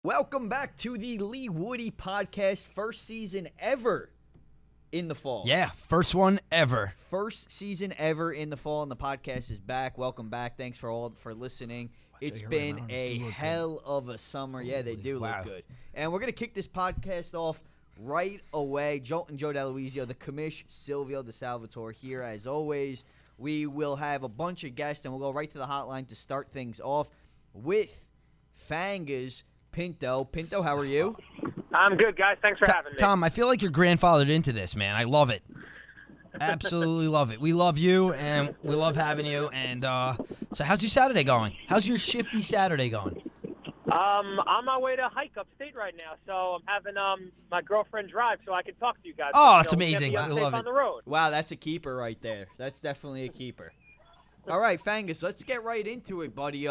Welcome back to the Leewoodie Podcast, first season ever in the fall. Yeah, first one ever. First season ever in the fall, and the podcast is back. Welcome back. Thanks for listening. It's been a hell of a summer. Yeah, they do look good. And we're going to kick this podcast off right away. Jolt and Joe DeLuizio, the commish, Silvio DeSalvatore here as always. We will have a bunch of guests, and we'll go right to the hotline to start things off with Fangaz Pinto. Pinto, how are you? I'm good, guys. Thanks for having me. Tom, I feel like you're grandfathered into this, man. I love it. Absolutely love it. We love you, and we love having you. And so how's your Saturday going? How's your shifty Saturday going? I'm on my way to hike upstate right now, so I'm having my girlfriend drive so I can talk to you guys. Oh, that's amazing. I love it. On the road. Wow, that's a keeper right there. That's definitely a keeper. All right, Fangaz, let's get right into it, buddy.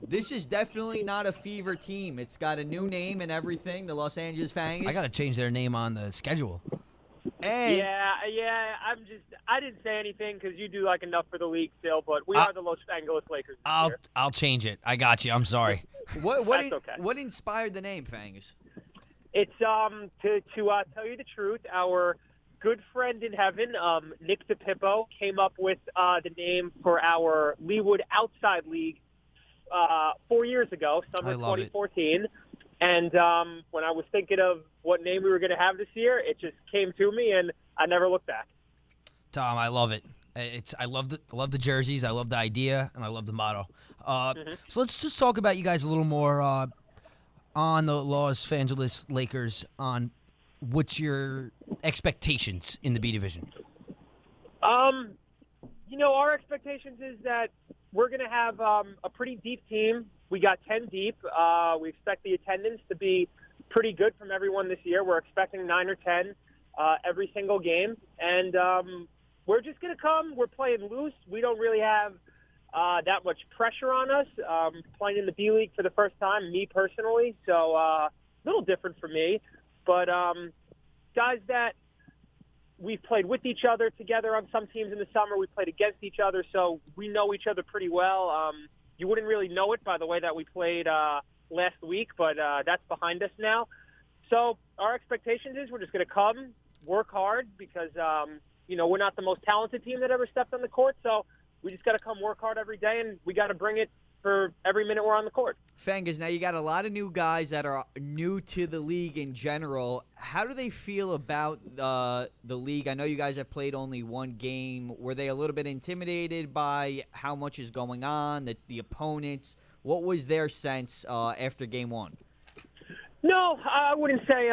This is definitely not a fever team. It's got a new name and everything, the Los Angeles Fangaz. I got to change their name on the schedule. And yeah. I didn't say anything because you do like enough for the league still, but we are the Los Angeles Lakers. I'll change it. I got you. I'm sorry. What inspired the name, Fangaz? It's to tell you the truth, our good friend in heaven, Nick DePippo, came up with the name for our Leewood Outside League 4 years ago, summer 2014. And when I was thinking of what name we were going to have this year, it just came to me, and I never looked back. Tom, I love it. I love the jerseys. I love the idea, and I love the motto. So let's just talk about you guys a little more on the Los Angeles Lakers. On what's your expectations in the B division? Our expectations is that we're going to have a pretty deep team. We got 10 deep. We expect the attendance to be pretty good from everyone this year. We're expecting 9 or 10 every single game. And we're just going to come. We're playing loose. We don't really have that much pressure on us. Playing in the B League for the first time, me personally. So a little different for me. But guys that we've played with each other together on some teams in the summer. We played against each other, so we know each other pretty well. You wouldn't really know it by the way that we played last week, but that's behind us now. So our expectations is we're just going to come, work hard, because, we're not the most talented team that ever stepped on the court. So we just got to come work hard every day, and we got to bring it for every minute we're on the court. Fangaz, now you got a lot of new guys that are new to the league in general. How do they feel about the league? I know you guys have played only one game. Were they a little bit intimidated by how much is going on, the opponents? What was their sense after game one? No, I wouldn't say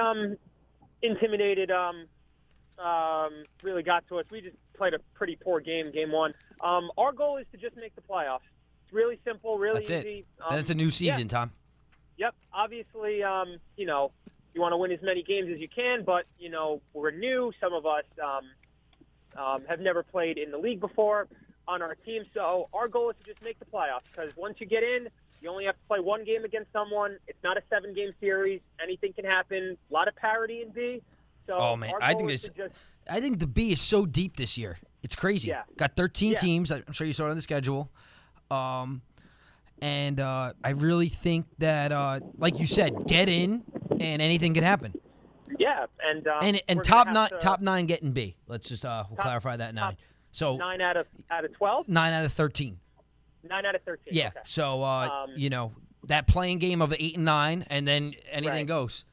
intimidated really got to us. We just played a pretty poor game one. Our goal is to just make the playoffs. It's really simple, really easy. That's a new season, Tom. Yep. Obviously, you want to win as many games as you can, but, we're new. Some of us have never played in the league before on our team. So our goal is to just make the playoffs, because once you get in, you only have to play one game against someone. It's not a 7-game series. Anything can happen. A lot of parity in B. So I think the B is so deep this year. It's crazy. Yeah. Got 13 teams. I'm sure you saw it on the schedule. And I really think that, like you said, get in and anything can happen. Yeah, and top nine getting B. Let's just we'll clarify that 9. So 9 out of 12. 9 out of 13. 9 out of 13. Yeah. Okay. So that playing game of 8 and 9, and then anything goes.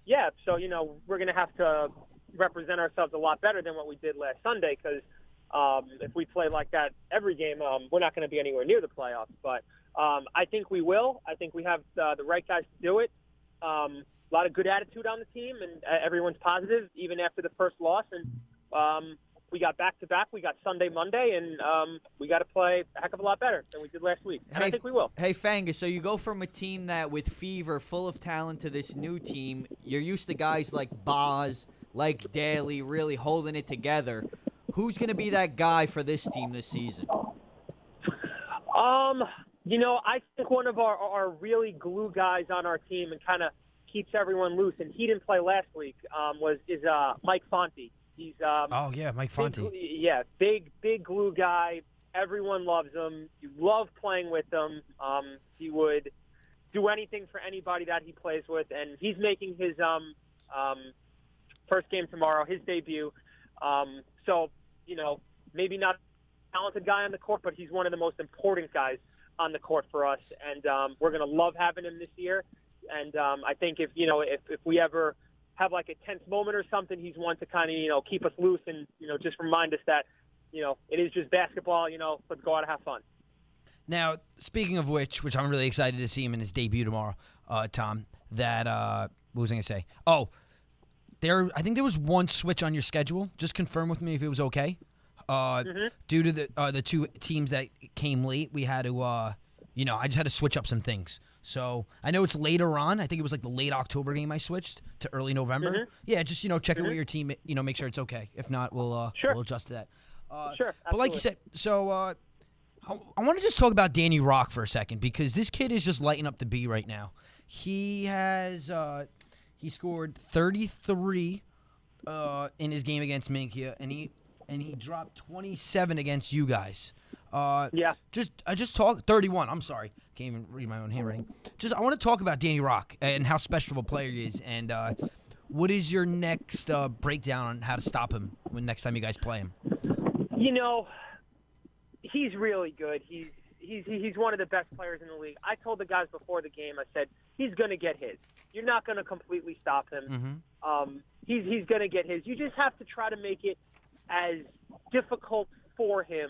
Yeah. So we're going to have to represent ourselves a lot better than what we did last Sunday, because if we play like that every game, we're not going to be anywhere near the playoffs. But I think we will. I think we have the right guys to do it. A lot of good attitude on the team, and everyone's positive, even after the first loss. And we got back-to-back. We got Sunday, Monday, and we got to play a heck of a lot better than we did last week. And I think we will. Hey, Fangaz, so you go from a team that with fever, full of talent, to this new team. You're used to guys like Boz, like Daly, really holding it together. Who's going to be that guy for this team this season? I think one of our really glue guys on our team and kind of keeps everyone loose, and he didn't play last week, is Mike Fonte. He's Mike Fonte. Big glue guy. Everyone loves him. You love playing with him. He would do anything for anybody that he plays with, and he's making his first game tomorrow, his debut. So, maybe not a talented guy on the court, but he's one of the most important guys on the court for us, and we're going to love having him this year. And I think if we ever have like a tense moment or something, he's one to kind of, keep us loose and, just remind us that, it is just basketball, let's go out and have fun. Now, speaking of which I'm really excited to see him in his debut tomorrow, Tom, that, what was I going to say? Oh, I think there was one switch on your schedule. Just confirm with me if it was okay. Due to the two teams that came late, we had to, I just had to switch up some things. So I know it's later on. I think it was like the late October game I switched to early November. Yeah, just, check in with your team, make sure it's okay. If not, we'll adjust to that. Sure, absolutely. But like you said, so I want to just talk about Danny Rock for a second because this kid is just lighting up the B right now. He has he scored 33 in his game against Minkia, and he dropped 27 against you guys. Yeah. I just talk 31. I'm sorry, can't even read my own handwriting. I want to talk about Danny Rock and how special of a player he is, and what is your next breakdown on how to stop him when next time you guys play him? He's really good. He's one of the best players in the league. I told the guys before the game, I said, he's going to get his. You're not going to completely stop him. Mm-hmm. He's going to get his. You just have to try to make it as difficult for him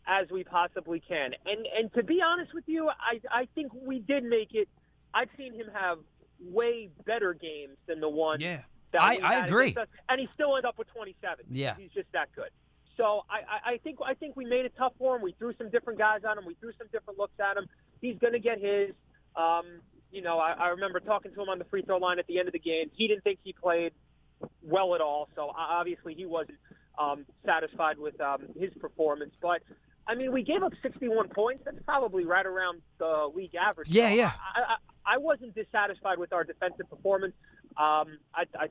as we possibly can. And to be honest with you, I think we did make it. I've seen him have way better games than the one. Yeah, that I agree. And he still ended up with 27. Yeah. He's just that good. So I think we made it tough for him. We threw some different guys on him. We threw some different looks at him. He's going to get his. I remember talking to him on the free throw line at the end of the game. He didn't think he played well at all, so obviously he wasn't satisfied with his performance. But, we gave up 61 points. That's probably right around the league average. Yeah, so yeah. I wasn't dissatisfied with our defensive performance. I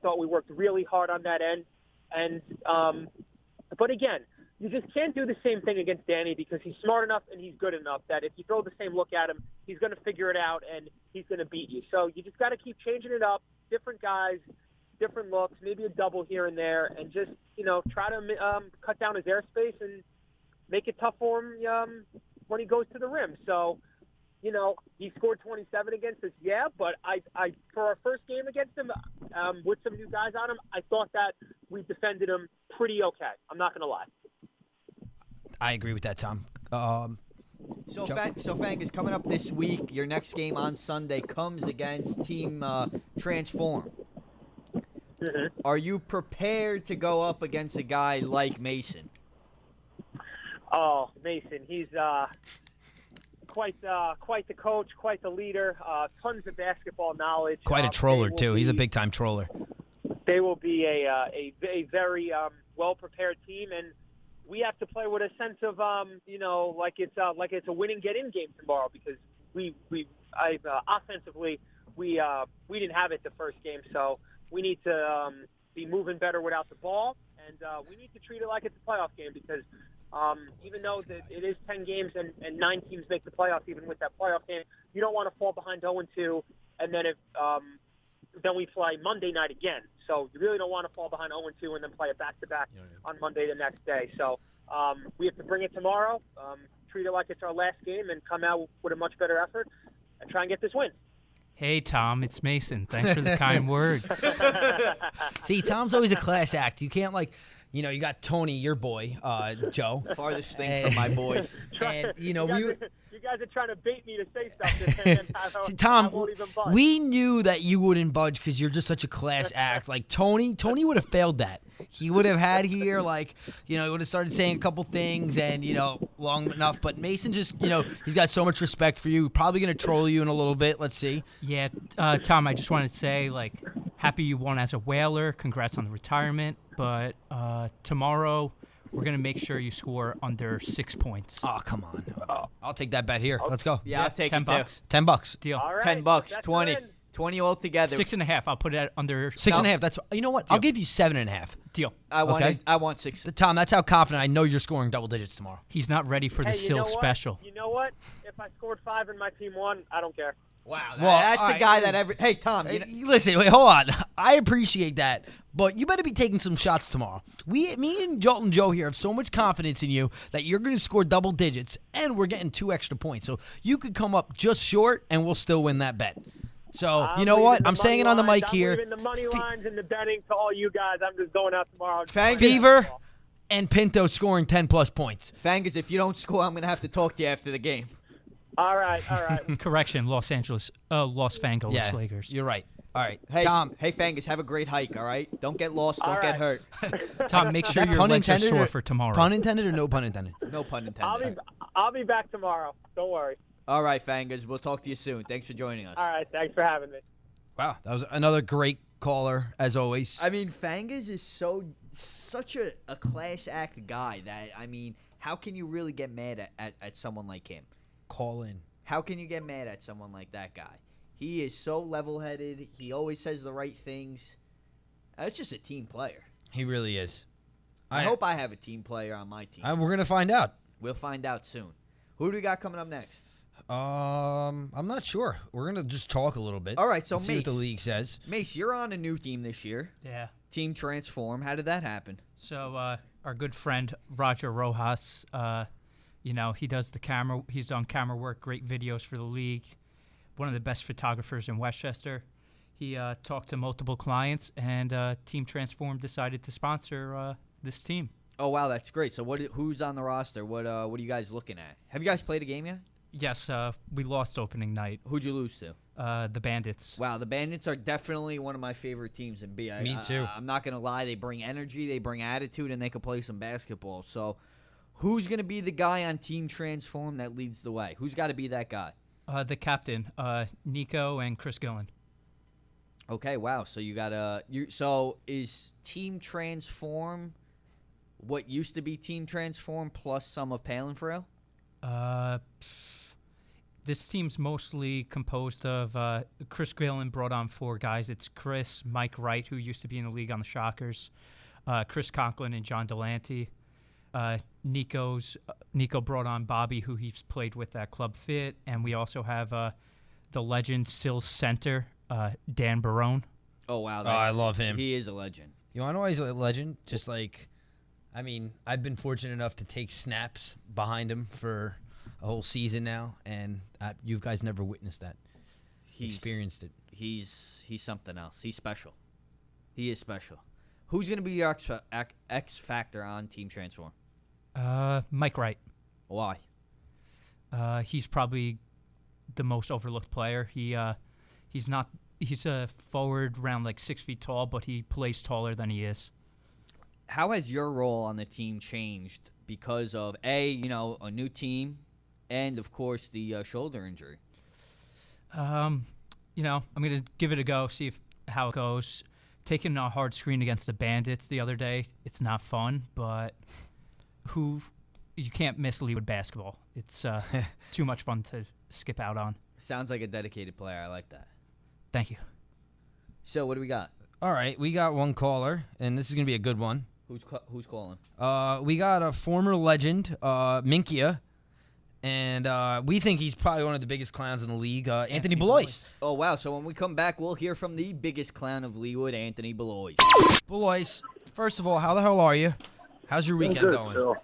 thought we worked really hard on that end. And but again, you just can't do the same thing against Danny because he's smart enough and he's good enough that if you throw the same look at him, he's going to figure it out and he's going to beat you. So you just got to keep changing it up, different guys, different looks, maybe a double here and there, and just, try to cut down his airspace and make it tough for him when he goes to the rim. So, he scored 27 against us, but I for our first game against him, with some new guys on him, I thought that we defended him pretty okay. I'm not going to lie. I agree with that, Tom. So Fangaz, coming up this week, your next game on Sunday comes against Team Transform. Mm-hmm. Are you prepared to go up against a guy like Mason? Oh, Mason, he's quite the coach, quite the leader, tons of basketball knowledge. Quite a troller, too. He's a big-time troller. They will be a very well-prepared team, and we have to play with a sense of, like it's a win-and-get-in game tomorrow because offensively, we didn't have it the first game, so we need to be moving better without the ball, and we need to treat it like it's a playoff game because even though it is 10 games and 9 teams make the playoffs, even with that playoff game, you don't want to fall behind 0-2, and then then we play Monday night again. So you really don't want to fall behind 0-2 and then play it back-to-back on Monday the next day. So we have to bring it tomorrow, treat it like it's our last game, and come out with a much better effort and try and get this win. Hey, Tom, it's Mason. Thanks for the kind words. See, Tom's always a class act. You can't, you got Tony, your boy, Joe. Farthest thing from my boy. And, you guys are trying to bait me to say something. See, Tom, we knew that you wouldn't budge because you're just such a class act. Like, Tony would have failed that. He would have had here, he would have started saying a couple things and, long enough. But Mason just, he's got so much respect for you. Probably going to troll you in a little bit. Let's see. Yeah, Tom, I just wanted to say, happy you won as a Whaler. Congrats on the retirement. But tomorrow, we're going to make sure you score under 6 points. Oh, come on. I'll take that bet here. Let's go. Yeah, I'll take it, $10. $10. Deal. All right, $10, 20. 20 altogether. 6.5. I'll put it under 6.5. That's, you know what? Deal. I'll give you 7.5. Deal. I want 6. Tom, that's how confident I know you're scoring double digits tomorrow. He's not ready for the Sil special. You know what? If I scored 5 and my team won, I don't care. Wow, Well, that's a guy that every. Hey, Tom. Listen, wait, hold on. I appreciate that, but you better be taking some shots tomorrow. Me and Jolton Joe here have so much confidence in you that you're going to score double digits, and we're getting 2 extra points. So you could come up just short, and we'll still win that bet. So you know what? I'm saying it on the mic here. I'm leaving the money lines and the betting to all you guys. I'm just going out tomorrow. Fever and Pinto scoring 10+ points. Fangaz, if you don't score, I'm going to have to talk to you after the game. All right. Correction, Los Fangos Lakers. You're right. All right, Hey, Tom. Hey, Fangaz, have a great hike, all right? Don't get lost. Don't get hurt. Tom, make sure That your pun legs are intended sore or- for tomorrow. Pun intended or no pun intended? No pun intended. I'll be back tomorrow. Don't worry. All right, Fangaz. We'll talk to you soon. Thanks for joining us. All right. Thanks for having me. Wow, that was another great caller, as always. I mean, Fangaz is such a class act guy that, I mean, how can you really get mad at someone like him? Call in. How can you get mad at someone like that guy? He is so level-headed. He always says the right things. That's just a team player. He really is. I hope I have a team player on my team. We're going to find out. We'll find out soon. Who do we got coming up next? I'm not sure. We're going to just talk a little bit. All right, so see what the league says. Mace, you're on a new team this year. Yeah. Team Transform. How did that happen? So our good friend Roger Rojas, he does the camera. He's done camera work, great videos for the league. One of the best photographers in Westchester. He talked to multiple clients, and Team Transform decided to sponsor this team. Oh wow, that's great. So who's on the roster? What are you guys looking at? Have you guys played a game yet? Yes, we lost opening night. Who'd you lose to? The Bandits. Wow, the Bandits are definitely one of my favorite teams in B. Me too. I'm not gonna lie. They bring energy, they bring attitude, and they can play some basketball. So, who's gonna be the guy on Team Transform that leads the way? Who's got to be that guy? The captain, Nico and Chris Gillen. Okay, wow. So you got So is Team Transform what used to be Team Transform plus some of Palin Frail? This team's mostly composed of Chris Gillen brought on 4 guys. It's Chris, Mike Wright, who used to be in the league on the Shockers, Chris Conklin and John Delante. Nico brought on Bobby, who he's played with at Club Fit, and we also have the legend Sills center, Dan Barone. Oh wow, I love him. He is a legend. You want to know why he's a legend? Just like, I mean, I've been fortunate enough to take snaps behind him for a whole season now, and you guys never witnessed that. Experienced it. He's something else. He's special. He is special. Who's going to be your X factor on Team Transform? Mike Wright. Why? He's probably the most overlooked player. He's a forward around like 6 feet tall, but he plays taller than he is. How has your role on the team changed because of a new team, and of course the shoulder injury? I'm gonna give it a go, see how it goes. Taking a hard screen against the Bandits the other day, it's not fun, but you can't miss Leewood basketball. It's too much fun to skip out on. Sounds like a dedicated player. I like that. Thank you. So what do we got? All right, we got one caller, and this is going to be a good one. Who's calling? We got a former legend, Minkia, and we think he's probably one of the biggest clowns in the league, Anthony Belois. Oh, wow. So when we come back, we'll hear from the biggest clown of Leewood, Anthony Belois. Belois, first of all, how the hell are you? How's your weekend good, going? Phil.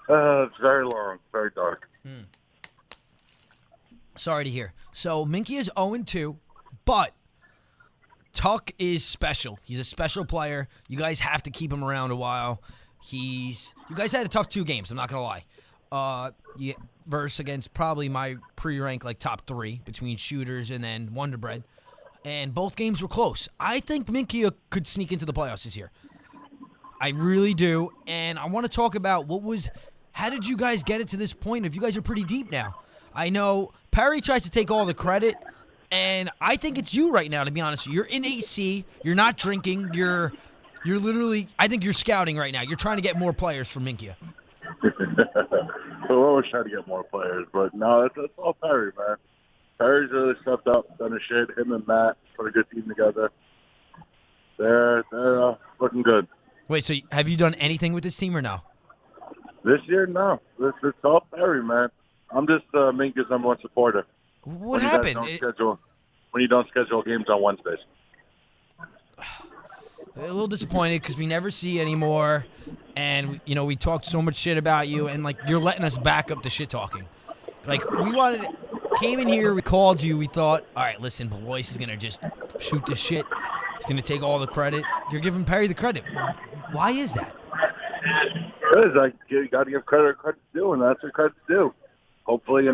It's very long, very dark. Sorry to hear. So Minky is 0-2, but Tuck is special. He's a special player. You guys have to keep him around a while. You guys had a tough 2 games, I'm not going to lie. Verse against probably my pre-rank like top 3 between Shooters and then Wonder Bread. And both games were close. I think Minky could sneak into the playoffs this year. I really do. And I want to talk about how did you guys get it to this point if you guys are pretty deep now? I know Perry tries to take all the credit, and I think it's you right now, to be honest with you. You're in AC. You're not drinking. You're literally, I think you're scouting right now. You're trying to get more players from Minkia. We'll always try to get more players, but no, it's all Perry, man. Perry's really stepped up, done his shit. Him and Matt put a good team together. They're looking good. Wait, so have you done anything with this team or no? This year, no. It's all Perry, man. I'm just Minka's #1 supporter. What happened? When you don't schedule games on Wednesdays. A little disappointed because we never see you anymore, and we talked so much shit about you, and like you're letting us back up the shit talking. Like came in here, we called you, we thought, all right, listen, Belois is gonna just shoot the shit. He's gonna take all the credit. You're giving Perry the credit. Why is that? Because you got to give credit's due, and that's what credit's due. Hopefully,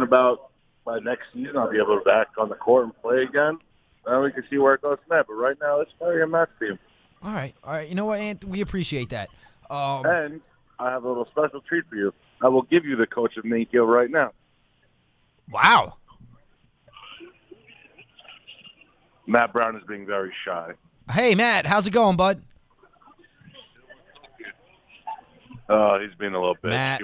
by next season, I'll be able to back on the court and play again. Then we can see where it goes from there. But right now, it's Perry and Matt's team. All right. You know what, Ant? We appreciate that. And I have a little special treat for you. I will give you the coach of Nico right now. Wow. Matt Brown is being very shy. Hey, Matt, how's it going, bud? He's being a little bitch. Matt,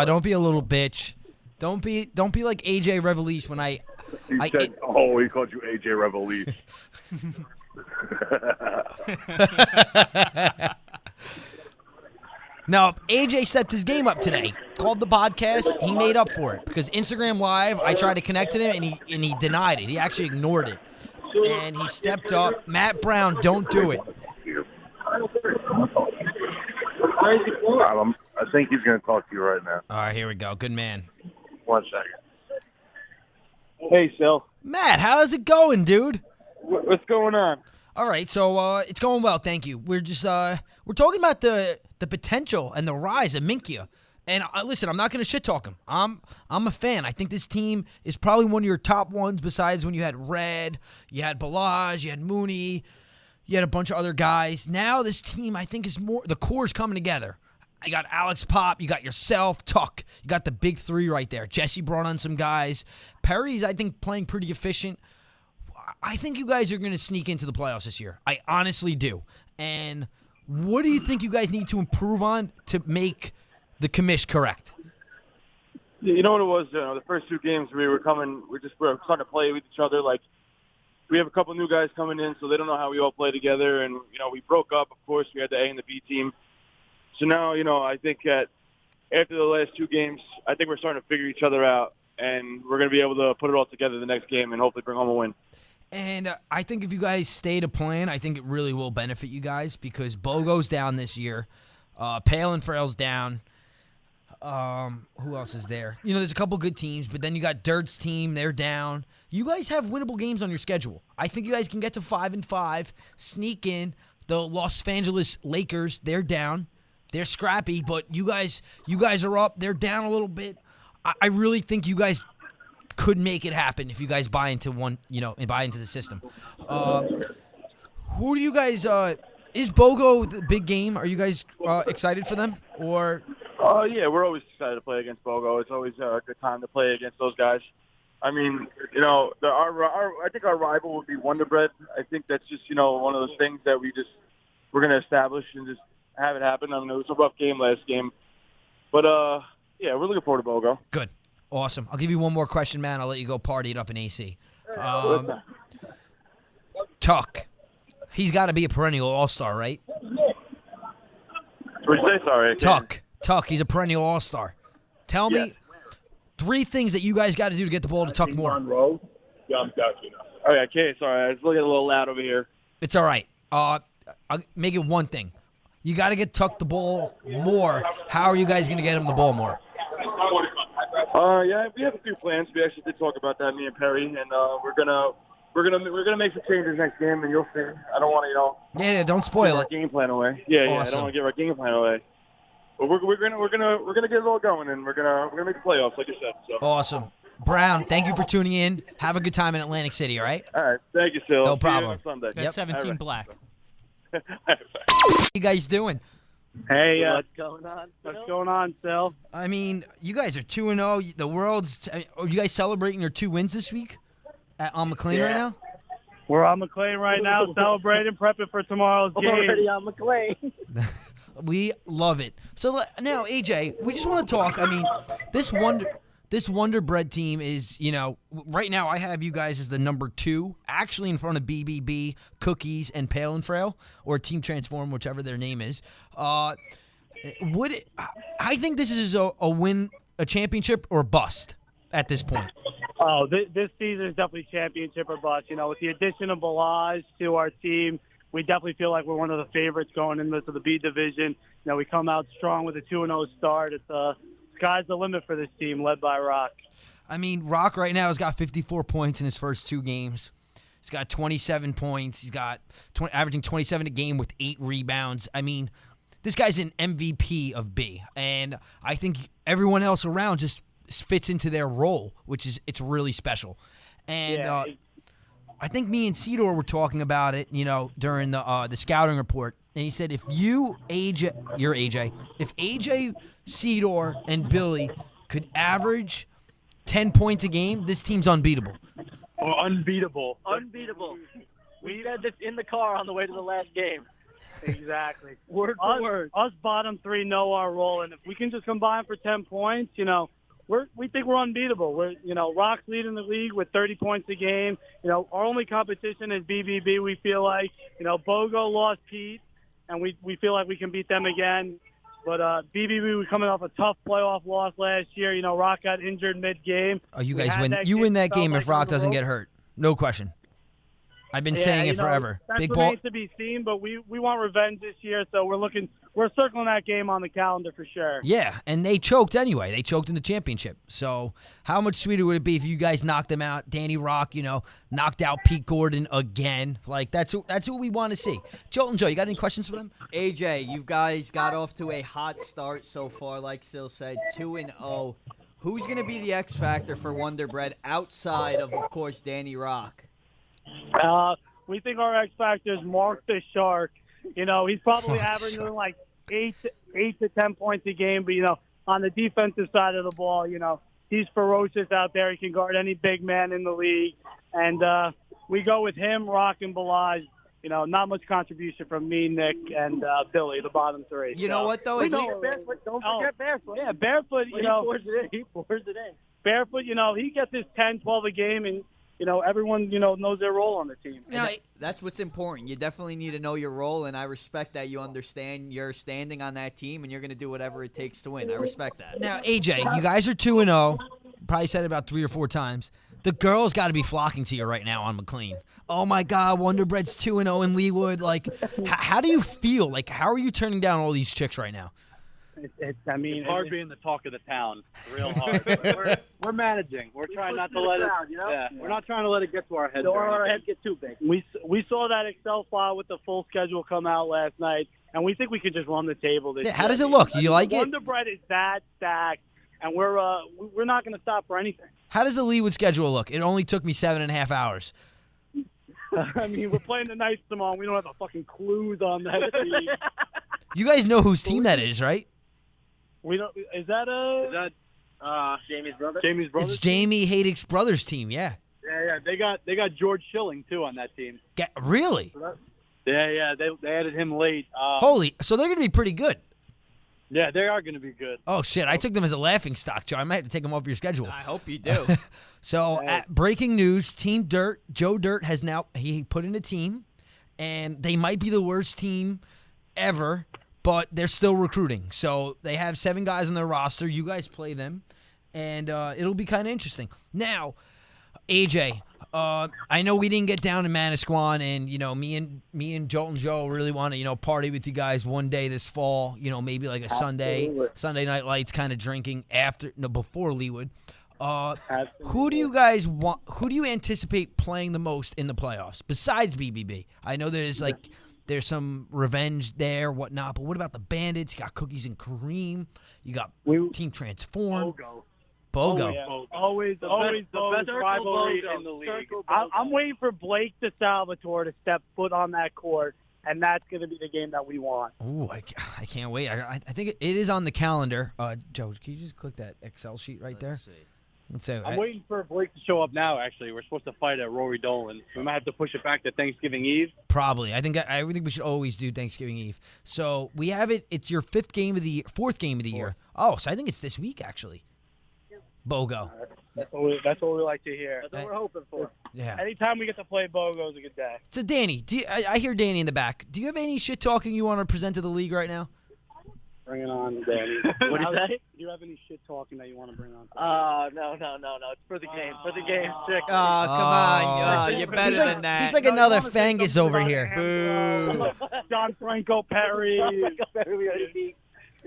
don't be a little bitch. Don't be like AJ Revelise when He said, he called you AJ Revelise. No, AJ stepped his game up today. Called the podcast. He made up for it because Instagram Live, I tried to connect to him, and he denied it. He actually ignored it. And he stepped up. Matt Brown, don't do it. I think he's going to talk to you right now. All right, here we go. Good man. 1 second. Hey, Sil. Matt, how's it going, dude? What's going on? All right, so it's going well, thank you. We're just we're talking about the potential and the rise of Minkia. And listen, I'm not going to shit talk him. I'm a fan. I think this team is probably one of your top ones. Besides when you had Red, you had Balaj, you had Mooney, you had a bunch of other guys. Now this team, I think, is more. The core is coming together. You got Alex Pop, you got yourself, Tuck. You got the big three right there. Jesse brought on some guys. Perry's, I think, playing pretty efficient. I think you guys are going to sneak into the playoffs this year. I honestly do. And what do you think you guys need to improve on to make the commish correct? You know what it was? The first two games we were starting to play with each other. Like, we have a couple new guys coming in, so they don't know how we all play together. And, we broke up, of course. We had the A and the B team. So now, I think that after the last two games, I think we're starting to figure each other out. And we're going to be able to put it all together the next game and hopefully bring home a win. And I think if you guys stay to plan, I think it really will benefit you guys because Bogo's down this year. Palin Frail's down. Who else is there? There's a couple good teams, but then you got Dirt's team. They're down. You guys have winnable games on your schedule. I think you guys can get to 5-5, sneak in. The Los Angeles Lakers, they're down. They're scrappy, but you guys are up. They're down a little bit. I really think you guys could make it happen if you guys buy into and buy into the system. Who do you guys? Is Bogo the big game? Are you guys excited for them or? Yeah, we're always excited to play against Bogo. It's always a good time to play against those guys. I mean, I think our rival would be Wonda Bread. I think that's just one of those things that we're going to establish and just have it happen. I mean, it was a rough game last game, but yeah, we're looking forward to Bogo. Good, awesome. I'll give you one more question, man. I'll let you go party it up in AC. Tuck, he's got to be a perennial all-star, right? What did you say? Sorry. Tuck, he's a perennial all-star. Tell me 3 things that you guys got to do to get the ball to Tuck more. Yeah, I'm got you now. Okay, sorry. I was looking a little loud over here. It's all right. I'll make it one thing. You got to get Tuck the ball more. How are you guys going to get him the ball more? Yeah, we have a few plans. We actually did talk about that, me and Perry, and we're gonna make some changes next game, and you'll see. I don't want to, Yeah, don't spoil give it. our game plan away. Yeah, Awesome. I don't want to give our game plan away. But we're gonna get it all going, and we're gonna make the playoffs, like you said. So. Awesome. Brown, thank you for tuning in. Have a good time in Atlantic City, all right? All right, thank you, Phil. No problem. See you on Sunday. That's 17 Right. black. What you guys doing? Hey, What's going on? what's going on, Phil? I mean, you guys are 2-0. The world's. Are you guys celebrating your 2 wins this week on McLean right now? We're on McLean right now, celebrating, prepping for tomorrow's game. Already on McLean. We love it. So now, AJ, we just want to talk. I mean, this Wonder Bread team is, right now I have you guys as the number 2, actually in front of BBB, Cookies, and Pale and Frail, or Team Transform, whichever their name is. I think this is a win, a championship, or bust. at this point? Oh, this season is definitely championship or bust. With the addition of Balaj to our team, we definitely feel like we're one of the favorites going into the B division. We come out strong with a 2-0 start. It's sky's the limit for this team, led by Rock. I mean, Rock right now has got 54 points in his first 2 games. He's got 27 points. He's got averaging 27 a game with 8 rebounds. I mean, this guy's an MVP of B, and I think everyone else around just fits into their role, it's really special. And I think me and Cedar were talking about it, during the scouting report, and he said if you're AJ, if AJ, Cedar, and Billy could average 10 points a game, this team's unbeatable. Oh, unbeatable. Unbeatable. We said this in the car on the way to the last game. Exactly. Word for word. Us bottom 3 know our role, and if we can just combine for 10 points, we think we're unbeatable. Rock's leading the league with 30 points a game. Our only competition is BBB. We feel like, Bogo lost Pete, and we feel like we can beat them again. But BBB was coming off a tough playoff loss last year. Rock got injured mid-game. Oh, you guys win. You win that game if Rock doesn't get hurt. No question. I've been saying it forever. That Big remains ball to be seen, but we want revenge this year, so we're circling that game on the calendar for sure. Yeah, and they choked anyway. They choked in the championship. So how much sweeter would it be if you guys knocked them out? Danny Rock, knocked out Pete Gordon again. Like that's what we want to see. Joel and Joe, you got any questions for them? AJ, you guys got off to a hot start so far, like Sil said, 2-0. Who's going to be the X factor for Wonda Bread outside of course, Danny Rock? We think our X factor is Mark the Shark. He's probably averaging like 8 to 10 points a game, but on the defensive side of the ball, he's ferocious out there. He can guard any big man in the league, and we go with him, Rock, and Balaj. Not much contribution from me, Nick, and Billy, the bottom 3. You know what though? Barefoot, don't forget Barefoot. Yeah, Barefoot. He pours it in. Barefoot. he gets his 10, 12 a game, and everyone, knows their role on the team. That's what's important. You definitely need to know your role, and I respect that you understand your standing on that team, and you're going to do whatever it takes to win. I respect that. Now, AJ, you guys are 2-0. Probably said it about 3 or 4 times. The girls got to be flocking to you right now on McLean. Oh, my God, Wonder Bread's 2-0 in Leewood. Like, how do you feel? Like, how are you turning down all these chicks right now? It's hard being the talk of the town. Real hard. we're managing. We're trying not to let it. Yeah, we're not trying to let it get to our heads. Don't let our heads get too big. We saw that Excel file with the full schedule come out last night, and we think we could just run the table this year. How does it look? You like it? Wonder Bread is that stacked, and we're not going to stop for anything. How does the Leewood schedule look? It only took me 7.5 hours. We're playing the Knights tomorrow. We don't have the fucking clues on that team. You guys know whose team that is, right? We don't. Is that Jamie's brother? Jamie's brother. It's Jamie Haydick's brother's team. Yeah. Yeah. They got George Schilling too on that team. Really? Yeah. They added him late. Holy! So they're gonna be pretty good. Yeah, they are gonna be good. Oh shit! I took them as a laughing stock, Joe. I might have to take them off your schedule. I hope you do. So, breaking news: Team Dirt, Joe Dirt has now put in a team, and they might be the worst team ever. But they're still recruiting. So they have 7 guys on their roster. You guys play them, and it'll be kind of interesting. Now, AJ, I know we didn't get down to Manasquan, and me and Joel and Joe really want to party with you guys one day this fall. Maybe like a Sunday Night Lights kind of drinking before Leewood. Who do you guys want? Who do you anticipate playing the most in the playoffs besides BBB? I know there's some revenge there, whatnot. But what about the Bandits? You got Cookies and Kareem. You got Team Transform. Bogo. Oh, yeah. Always the best rivalry in the league. I'm waiting for Blake DeSalvatore to step foot on that court, and that's going to be the game that we want. Ooh, I can't wait. I think it is on the calendar. Joe, can you just click that Excel sheet right there? Let's see. I'm waiting for Blake to show up now, actually. We're supposed to fight at Rory Dolan. We might have to push it back to Thanksgiving Eve. Probably. I think we should always do Thanksgiving Eve. So we have it. It's your 4th game of the year. Oh, so I think it's this week, actually. Bogo. That's what we like to hear. That's what we're hoping for. Yeah. Anytime we get to play Bogo is a good day. So, Danny, I hear Danny in the back. Do you have any shit talking you want to present to the league right now? Bring it on, Danny. What do you say? Do you have any shit talking that you want to bring on? No. It's for the game. For the game. Sick. Oh, come on. You're better than that. He's like another Fangaz over here. Boo. John Franco Perry. We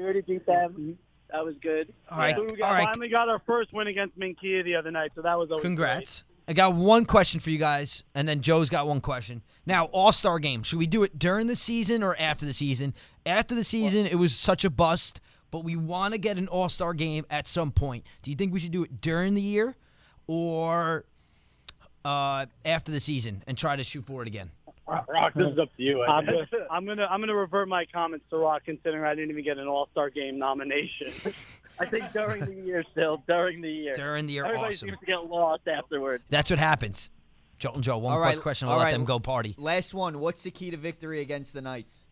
already beat them. That was good. All right. We All right. finally got our first win against Minkia the other night, so that was always Congrats. I got one question for you guys, and then Joe's got one question. Now, All-Star game. Should we do it during the season or after the season? After the season, it was such a bust, but we want to get an All-Star game at some point. Do you think we should do it during the year or after the season and try to shoot for it again? Rock, this is up to you. I'm gonna revert my comments to Rock, considering I didn't even get an All-Star game nomination. I think during the year still. During the year. During the year, Everybody awesome. seems to get lost afterwards. That's what happens. Joe and Joe, one quick question. I'll let them go party. Last one. What's the key to victory against the Knights?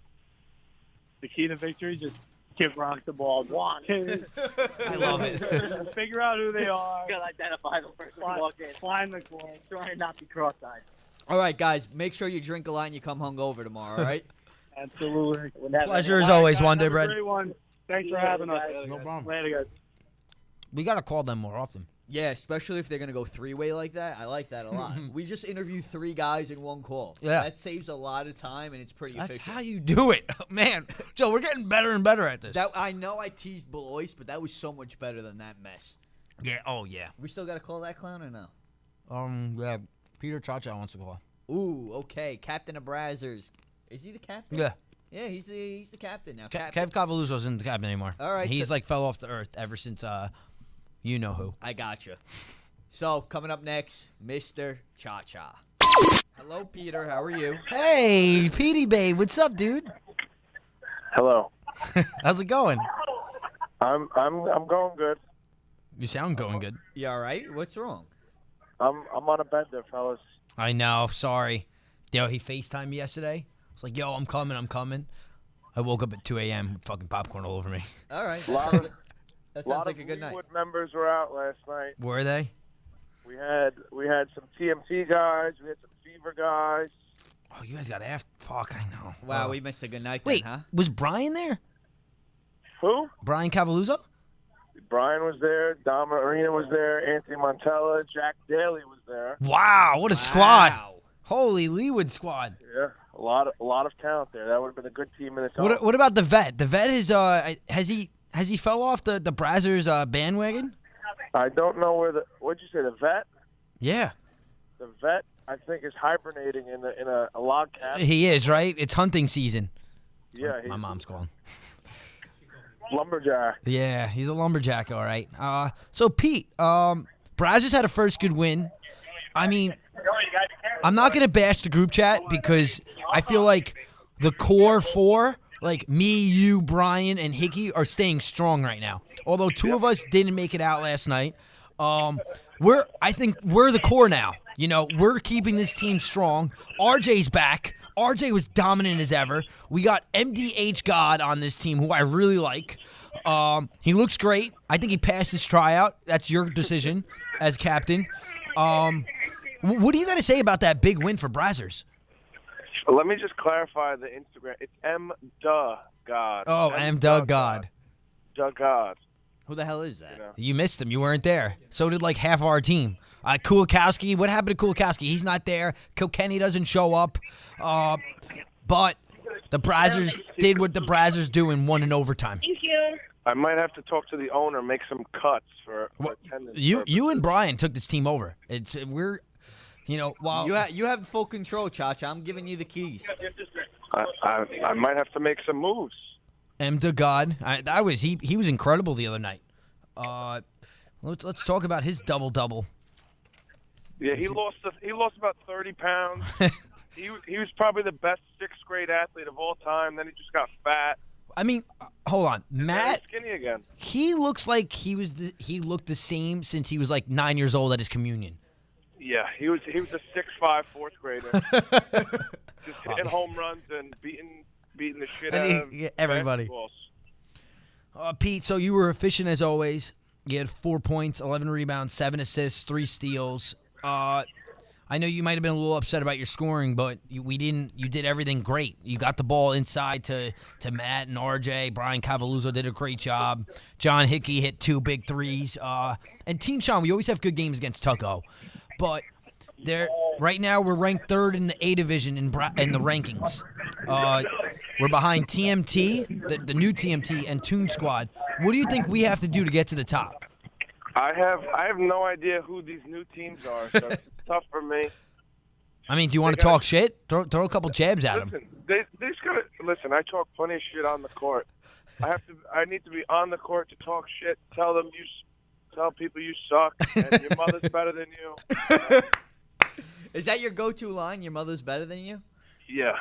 The key to victory, just give Rock the ball. I love it. Figure out who they are. You got to identify the person who walked in. Find the court. Try and not be cross-eyed. All right, guys. Make sure you drink a lot and you come hungover tomorrow, all right? Absolutely. Pleasure as always, Wonda Bread. Great one. Thanks for having us. No problem. Later, guys. We got to call them more often. Yeah, especially if they're going to go three-way like that. I like that a lot. We just interview 3 guys in one call. Yeah. That saves a lot of time, and it's pretty That's efficient. how you do it. Man, Joe, we're getting better and better at this. I know I teased Belois, but that was so much better than that mess. Yeah, oh, yeah. We still got to call that clown or no? Yeah, Peter Chacha wants to call. Ooh, okay. Captain of Brazzers. Is he the captain? Yeah. Yeah, he's the captain now. Kev Cavaluso's in the cabinet anymore. All right, He's so- like fell off the earth ever since you know who. I gotcha. So, coming up next, Mr. Cha-Cha. Hello, Peter. How are you? Hey, Petey babe, what's up, dude? Hello. How's it going? I'm going good. You sound going good. You all right? What's wrong? I'm on a bender, fellas. I know, sorry. Yo, he FaceTimed me yesterday. I was like, yo, I'm coming. I woke up at 2 a.m. with fucking popcorn all over me. All right. That A lot sounds like a of good night. Leewood members were out last night. Were they? We had some TMT guys. We had some Fever guys. Oh, you guys got after. Fuck, I know. Wow, Oh. we missed a good night Wait, then, huh? was Brian there? Who? Brian Cavaluso? Brian was there. Dom Arena was there. Anthony Montella. Jack Daly was there. Wow, what a squad. Wow. Holy Leewood squad. Yeah, a lot of talent there. That would have been a good team in its own. What about the vet? The vet is has he fell off the Brazzers bandwagon? I don't know what'd you say, the vet? Yeah. The vet, I think, is hibernating in a log cabin. He is, right? It's hunting season. Yeah, My mom's calling. lumberjack. Yeah, he's a lumberjack, all right. So, Pete, Brazzers had a first good win. I mean, I'm not going to bash the group chat because I feel like the core 4, like me, you, Brian, and Hickey, are staying strong right now. Although 2 of us didn't make it out last night. I think we're the core now. You know, we're keeping this team strong. RJ's back. RJ was dominant as ever. We got MDH God on this team, who I really like. He looks great. I think he passed his tryout. That's your decision as captain. What do you got to say about that big win for Brazzers? Let me just clarify the Instagram. It's M.God. Oh, M.God. God. Who the hell is that? You know? You missed him. You weren't there. So did like half of our team. Kulikowski, what happened to Kulikowski? He's not there. Kilkenny doesn't show up. But the Brazzers did what the Brazzers do and won in overtime. Thank you. I might have to talk to the owner, make some cuts for attendance. You and Brian took this team over. While You have full control, Cha-Cha. I'm giving you the keys. I might have to make some moves. M to God, he was incredible the other night. Let's talk about his double. Yeah, he lost about 30 pounds. He was probably the best 6th grade athlete of all time. Then he just got fat. I mean, hold on, Matt. He's skinny again. He looks like he looked the same since he was like 9 years old at his communion. Yeah, he was a 6'5" 4th grader, just hitting home runs and beating the shit out of everybody. Pete, so you were efficient as always. You had 4 points, 11 rebounds, 7 assists, 3 steals. I know you might have been a little upset about your scoring, but you did everything great. You got the ball inside to Matt and RJ. Brian Cavaluzzo did a great job. John Hickey hit 2 big threes. And Team Sean, we always have good games against Tucko. But right now we're ranked 3rd in the A division in the rankings. We're behind TMT, the new TMT, and Toon Squad. What do you think we have to do to get to the top? I have no idea who these new teams are, so it's tough for me. I mean, do you want to talk shit? Throw a couple jabs at them. Listen, I talk plenty of shit on the court. I need to be on the court to talk shit. Tell people you suck and your mother's better than you. Is that your go-to line? Your mother's better than you? Yeah.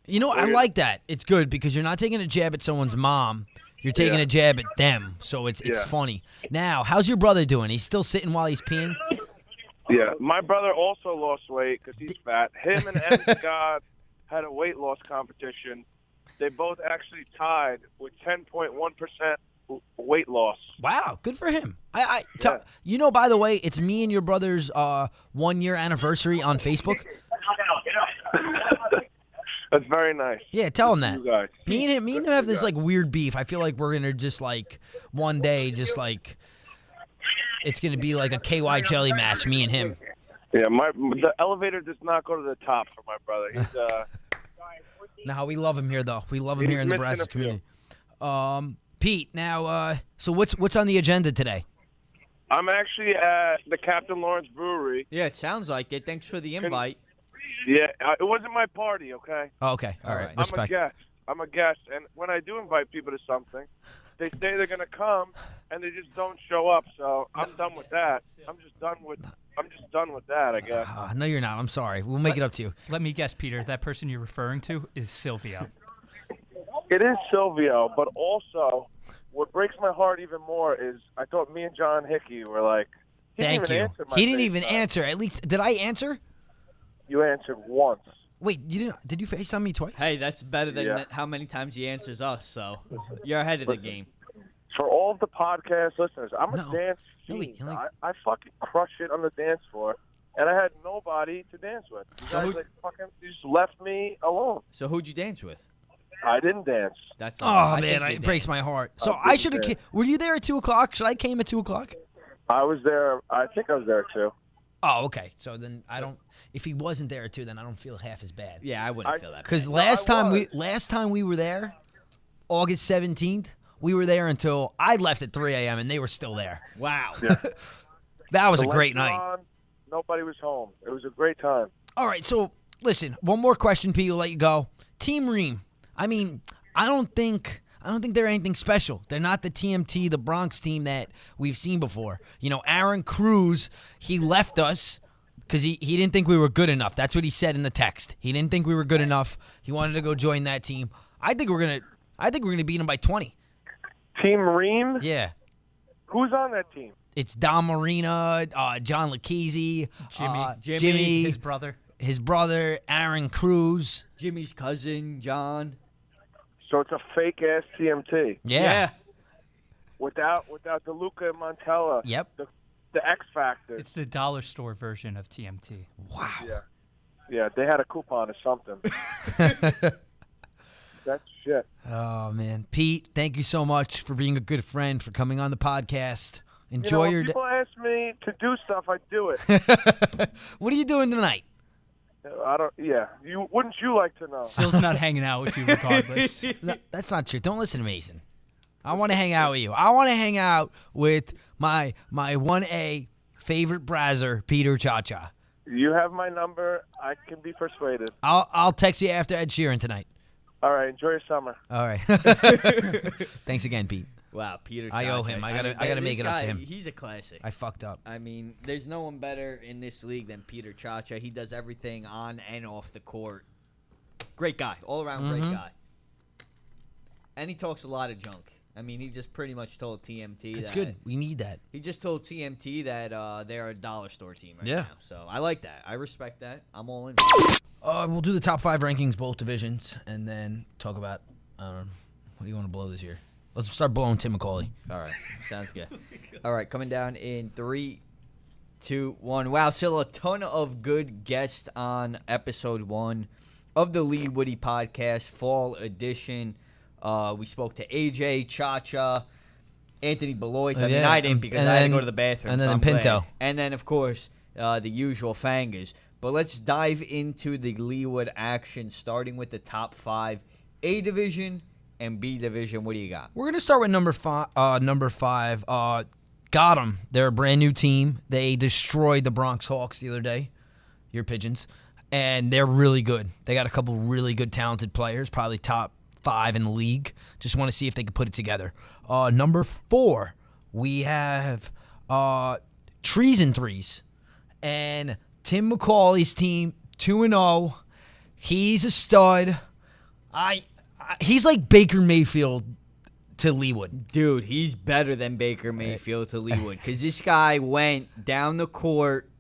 You know, I like that. It's good because you're not taking a jab at someone's mom. You're taking a jab at them, so it's funny. Now, how's your brother doing? He's still sitting while he's peeing? Yeah, my brother also lost weight because he's fat. Him and M. Scott had a weight loss competition. They both actually tied with 10.1% weight loss. Wow, good for him. You know, by the way, it's me and your brother's 1-year anniversary on Facebook. That's very nice. Yeah, tell him that. You guys. Me and him have this like weird beef. I feel like we're gonna just like one day, just like it's gonna be like a KY jelly match. Me and him. Yeah, the elevator does not go to the top for my brother. He's No, we love him here though. We love him here in the Brazos community. Pete, now, so what's on the agenda today? I'm actually at the Captain Lawrence Brewery. Yeah, it sounds like it. Thanks for the invite. Yeah, it wasn't my party, okay? Oh, okay, all right. Respect. I'm a guest, and when I do invite people to something, they say they're gonna come, and they just don't show up. So I'm done with that. I'm just done with that, I guess. No, you're not. I'm sorry. We'll make it up to you. Let me guess, Peter. That person you're referring to is Silvio. It is Silvio, but also what breaks my heart even more is I thought me and John Hickey were like. Thank you. He didn't even answer. At least, did I answer? You answered once. Wait, you didn't? Did you FaceTime me twice? Hey, that's better than how many times he answers us. So you're ahead of the game. For all of the podcast listeners, I'm a dance fiend. I fucking crush it on the dance floor, and I had nobody to dance with. You guys you just left me alone. So who'd you dance with? I didn't dance. That's man, it breaks my heart. So I should have. Were you there at 2:00? Should I came at 2:00? I was there. I think I was there too. Oh, okay. So then I don't. If he wasn't there too, then I don't feel half as bad. Yeah, I wouldn't feel that bad. Because last time we were there, August 17th, we were there until I left at 3 a.m. and they were still there. Wow. Yeah. That was a great night. Nobody was home. It was a great time. All right. So listen, one more question, Pete. We'll let you go. Team Ream. I mean, I don't think they're anything special. They're not the TMT, the Bronx team that we've seen before. You know, Aaron Cruz, he left us because he didn't think we were good enough. That's what he said in the text. He didn't think we were good enough. He wanted to go join that team. I think we're gonna beat them by 20. Team Ream? Yeah. Who's on that team? It's Dom Marina, John Lakese, Jimmy, his brother, Aaron Cruz, Jimmy's cousin, John. So it's a fake-ass TMT. Yeah. Without the Luca Montella. Yep. The X Factor. It's the dollar store version of TMT. Wow. Yeah, they had a coupon or something. That's shit. Oh, man. Pete, thank you so much for being a good friend, for coming on the podcast. Enjoy your day. People ask me to do stuff, I do it. What are you doing tonight? Wouldn't you like to know? Still's not hanging out with you regardless. No, that's not true. Don't listen to Mason. I want to hang out with you. I want to hang out with my 1A favorite Brazzer, Peter Cha-Cha. You have my number. I can be persuaded. I'll text you after Ed Sheeran tonight. All right. Enjoy your summer. All right. Thanks again, Pete. Wow, Peter. I owe him. I gotta make it up to him. He's a classic. I fucked up. I mean, there's no one better in this league than Peter Cha-Cha. He does everything on and off the court. Great guy, all around great guy. And he talks a lot of junk. I mean, he just pretty much told TMT. That's good. We need that. He just told TMT that they're a dollar store team right now. now. So I like that. I respect that. I'm all in. We'll do the top 5 rankings, both divisions, and then talk about what do you want to blow this year? Let's start blowing Tim McCauley. All right. Sounds good. All right. Coming down in 3, 2, 1. Wow, still a ton of good guests on episode 1 of the Leewoodie Podcast, Fall Edition. We spoke to AJ, Cha-Cha, Anthony Belois. I mean, I didn't because I had to go to the bathroom. And then so I'm Pinto. glad. And then, of course, the usual Fangaz. But let's dive into the Leewood action, starting with the top 5, A Division and B Division. What do you got? We're going to start with number 5. Got them. They're a brand new team. They destroyed the Bronx Hawks the other day, your Pigeons, and they're really good. They got a couple really good, talented players, probably top 5 in the league. Just want to see if they can put it together. Number 4, we have Trees and Threes, and Tim McCauley's team, 2-0. He's a stud. He's like Baker Mayfield to Leewood. Dude, he's better than Baker Mayfield to Leewood because this guy went down the court,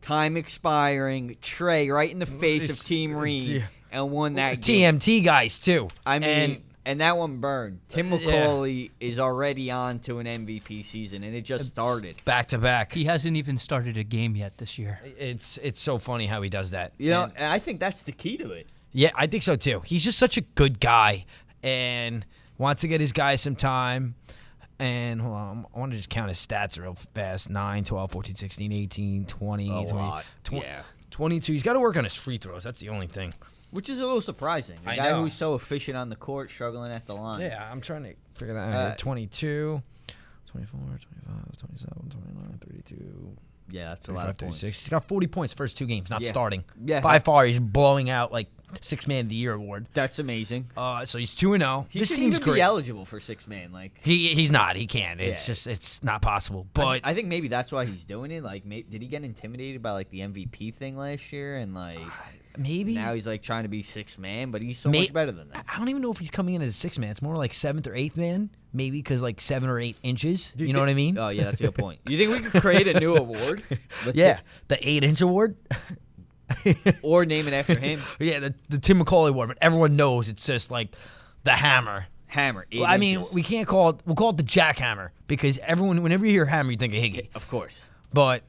time expiring, Trey right in the face of Team Reed, and won that game. TMT guys, too. I mean, and that one burned. Tim McCauley is already on to an MVP season, and it just started. Back-to-back. He hasn't even started a game yet this year. It's so funny how he does that. You know, and I think that's the key to it. Yeah, I think so, too. He's just such a good guy, and wants to get his guys some time. And hold on, I want to just count his stats real fast. 9, 12, 14, 16, 18, 20, 22. He's got to work on his free throws. That's the only thing. Which is a little surprising. A guy who's so efficient on the court, struggling at the line. Yeah, I'm trying to figure that out. 22, 24, 25, 27, 29, 32. Yeah, that's a lot of points. 36. He's got 40 points first 2 games, not starting. Yeah. By far, he's blowing out like 6 Man of the Year award. That's amazing. So he's 2-0. He should even be eligible for 6 Man. Like he's not. He can't. It's just it's not possible. But I think maybe that's why he's doing it. Like, did he get intimidated by like the MVP thing last year and like maybe now he's like trying to be 6 Man, but he's so much better than that. I don't even know if he's coming in as a 6 Man. It's more like 7th or 8th man. Maybe because like 7 or 8 inches. Dude, you know what I mean? Oh yeah, that's a good point. You think we could create a new award? The 8-inch award. Or name it after him. Yeah, the Tim McCauley award, but everyone knows it's just like the hammer. Hammer. Well, I mean, we can't call it. We'll call it the jackhammer because everyone, whenever you hear hammer, you think of Higgy. Of course. But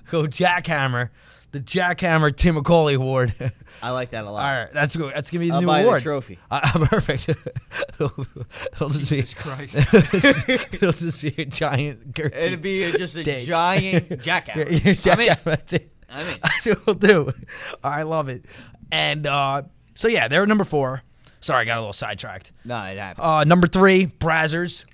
go jackhammer, the jackhammer Tim McCauley award. I like that a lot. All right, that's good. That's gonna be the I'll new buy award. The trophy. Perfect. It'll just Jesus Christ. It'll just be a giant. It'll be just a giant jackhammer. That's it. That's what we'll do. I love it. And so yeah, they're number 4. Sorry, I got a little sidetracked. No, it happened. Number 3, Brazzers.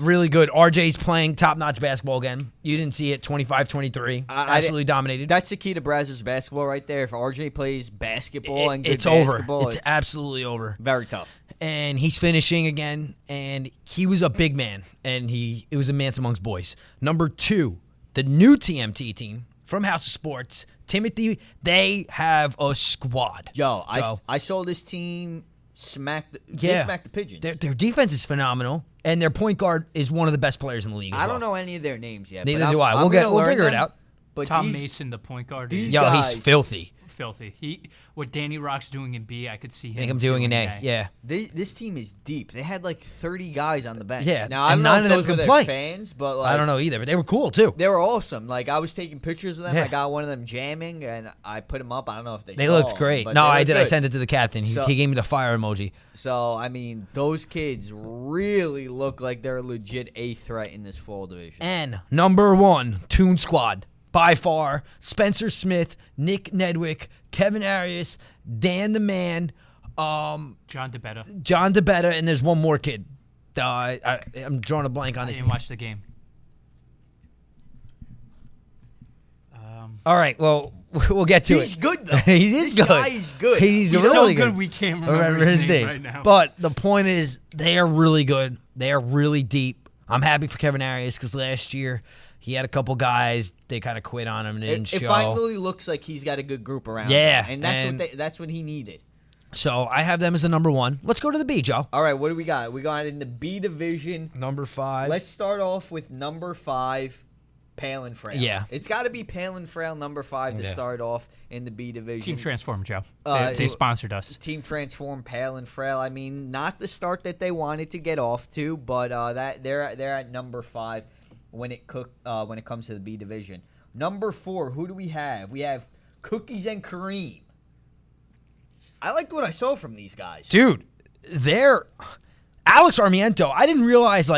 Really good. RJ's playing top-notch basketball again. You didn't see it, 25-23. Absolutely dominated. That's the key to Brazzers basketball right there. If RJ plays basketball and good it's basketball, over. It's absolutely over. Very tough. And he's finishing again, and he was a big man, and it was a man's amongst boys. Number 2, the new TMT team from House of Sports, Timothy, they have a squad. Yo, I saw this team smack the Pigeons. Their defense is phenomenal, and their point guard is one of the best players in the league. I don't know any of their names yet. Neither do I. We'll figure it out. But Tom Mason, the point guard. These Yo, guys, he's filthy. What Danny Rock's doing in B, I could see him. I think I'm doing an A. Yeah. This team is deep. They had like 30 guys on the bench. Yeah, now I don't know if those were their fans, but like, I don't know either. But they were cool too. They were awesome. Like I was taking pictures of them. Yeah. I got one of them jamming, and I put them up. I don't know if they. They saw looked them, great. but No, they I looked did. good. I sent it to the captain. He gave me the fire emoji. So I mean, those kids really look like they're a legit A threat in this fall division. And number 1, Toon Squad. By far, Spencer Smith, Nick Nedwick, Kevin Arias, Dan the Man, John DeBetta, and there's one more kid. I'm drawing a blank on I this. didn't watch the game. All right, well, we'll get to it. He's good, though. He is good. This guy is good. He's He's really so good we can't remember his name right now. But the point is, they are really good. They are really deep. I'm happy for Kevin Arias because last year he had a couple guys. They kind of quit on him and didn't show. It finally looks like he's got a good group around Yeah, him. And that's what he needed. So I have them as the number 1. Let's go to the B, Joe. All right, what do we got? We got in the B division. Number 5. Let's start off with number 5, Palin Frail. Yeah. It's got to be Palin Frail, number 5, to start off in the B division. Team Transform, Joe. They sponsored us. Team Transform, Palin Frail. I mean, not the start that they wanted to get off to, but they're at number 5 when it comes to the B division. Number 4, who do we have? We have Cookies and Kareem. I liked what I saw from these guys. Dude, Alex Armiento, I didn't realize,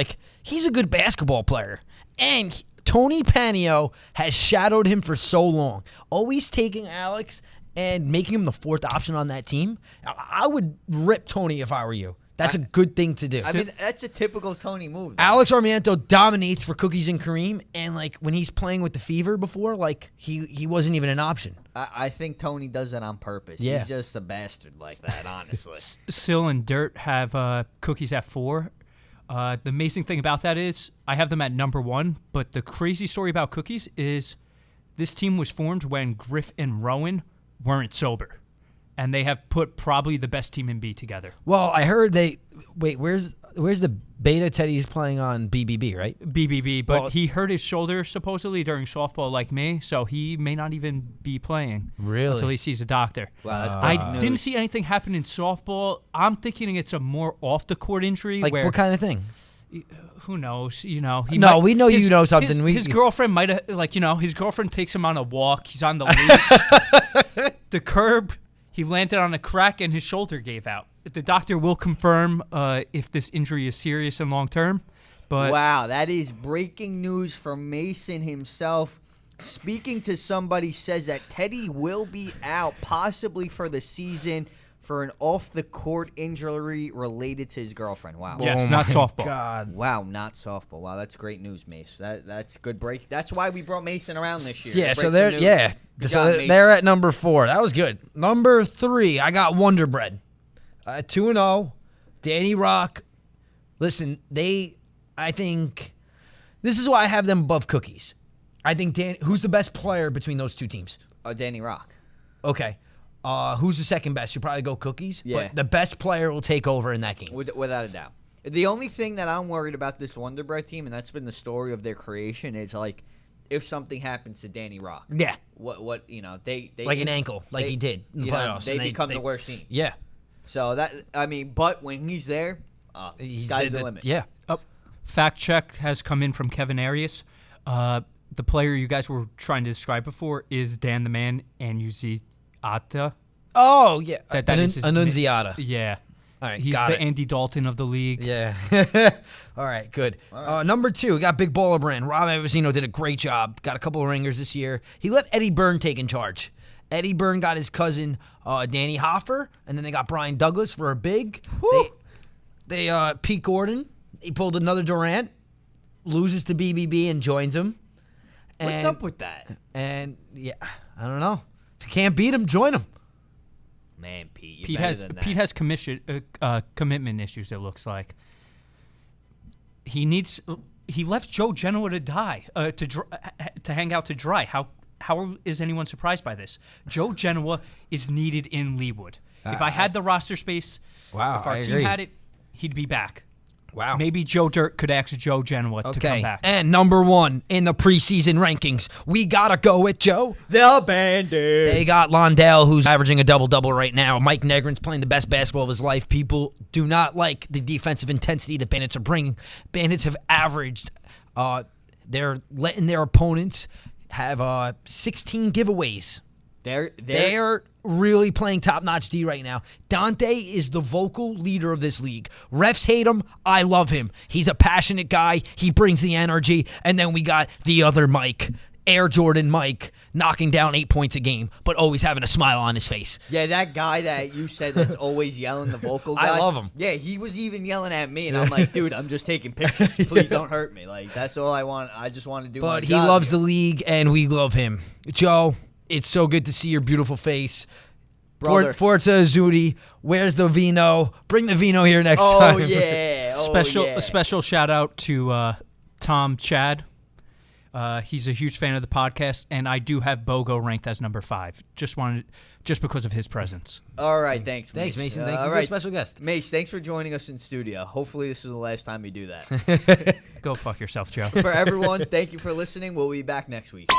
he's a good basketball player. And Tony Panio has shadowed him for so long. Always taking Alex and making him the 4th option on that team. I would rip Tony if I were you. That's a good thing to do. I mean, that's a typical Tony move. Though. Alex Armiento dominates for Cookies and Kareem, and when he's playing with the Fever before, he wasn't even an option. I think Tony does that on purpose. Yeah. He's just a bastard like that, honestly. Sil and Dirt have Cookies at 4. The amazing thing about that is I have them at number 1, but the crazy story about Cookies is this team was formed when Griff and Rowan weren't sober. And they have put probably the best team in B together. Well, I heard where's the beta Teddy's playing on BBB, right? BBB, but he hurt his shoulder supposedly during softball like me, so he may not even be playing until he sees a doctor. Wow, that's I didn't see anything happen in softball. I'm thinking it's a more off-the-court injury. Where, what kind of thing? Who knows? We know you know something. His girlfriend might have, his girlfriend takes him on a walk. He's on the leash. The curb, he landed on a crack and his shoulder gave out. The doctor will confirm if this injury is serious and long-term. But wow, that is breaking news from Mason himself. Speaking to somebody says that Teddy will be out possibly for the season for an off-the-court injury related to his girlfriend. Wow. Yes, not softball. God. Wow, not softball. Wow, that's great news, Mace. That's good break. That's why we brought Mason around this year. Yeah, so they're at number 4. That was good. Number 3, I got Wonder Bread. 2-0. Danny Rock. Listen, I think this is why I have them above Cookies. I think who's the best player between those two teams? Danny Rock. Okay. Who's the second best? You probably go Cookies. Yeah. But the best player will take over in that game. Without a doubt. The only thing that I'm worried about this Wonder Bread team, and that's been the story of their creation, is if something happens to Danny Rock. Yeah. What they an ankle, he did in the playoffs. They become the worst team. Yeah. So but when he's there, sky's the limit. Yeah. Fact check has come in from Kevin Arias. The player you guys were trying to describe before is Dan the Man Annunziata. Oh, yeah. That is his Annunziata. Yeah. All right, he's the Andy Dalton of the league. Yeah. All right, good. All right. Number 2, we got Big Baller Brand. Rob Avicino did a great job. Got a couple of ringers this year. He let Eddie Byrne take in charge. Eddie Byrne got his cousin Danny Hoffer, and then they got Brian Douglas for a big. They Pete Gordon. He pulled another Durant, loses to BBB and joins him. What's up with that? And yeah, I don't know. If you can't beat him, join him. Man, Pete, Pete has commitment issues. It looks like he left Joe Genoa to die to hang out to dry. How is anyone surprised by this? Joe Genoa is needed in Leewood. If I had the roster space, if our team had it, he'd be back. Wow. Maybe Joe Dirt could ask Joe Genoa to come back. And number 1 in the preseason rankings, we got to go with Joe. The Bandits. They got Londell, who's averaging a double-double right now. Mike Negrin's playing the best basketball of his life. People do not like the defensive intensity the Bandits are bringing. Bandits have averaged, they're letting their opponents have 16 giveaways. They're really playing top-notch D right now. Dante is the vocal leader of this league. Refs hate him. I love him. He's a passionate guy. He brings the energy. And then we got the other Mike, Air Jordan Mike, knocking down 8 points a game, but always having a smile on his face. Yeah, that guy that you said that's always yelling, the vocal guy. I love him. Yeah, he was even yelling at me, and I'm like, dude, I'm just taking pictures. Please don't hurt me. That's all I want. I just want to do my job. But he loves the league, and we love him. Joe, it's so good to see your beautiful face. Brother. Forza Zudi, where's the vino? Bring the vino here next time. Oh, yeah. A special shout-out to Tom Chad. He's a huge fan of the podcast, and I do have Bogo ranked as number 5. Just because of his presence. All right, thanks, Mace. Thanks, Mason. Thank you for a special guest. Mace, thanks for joining us in studio. Hopefully this is the last time you do that. Go fuck yourself, Joe. For everyone, thank you for listening. We'll be back next week.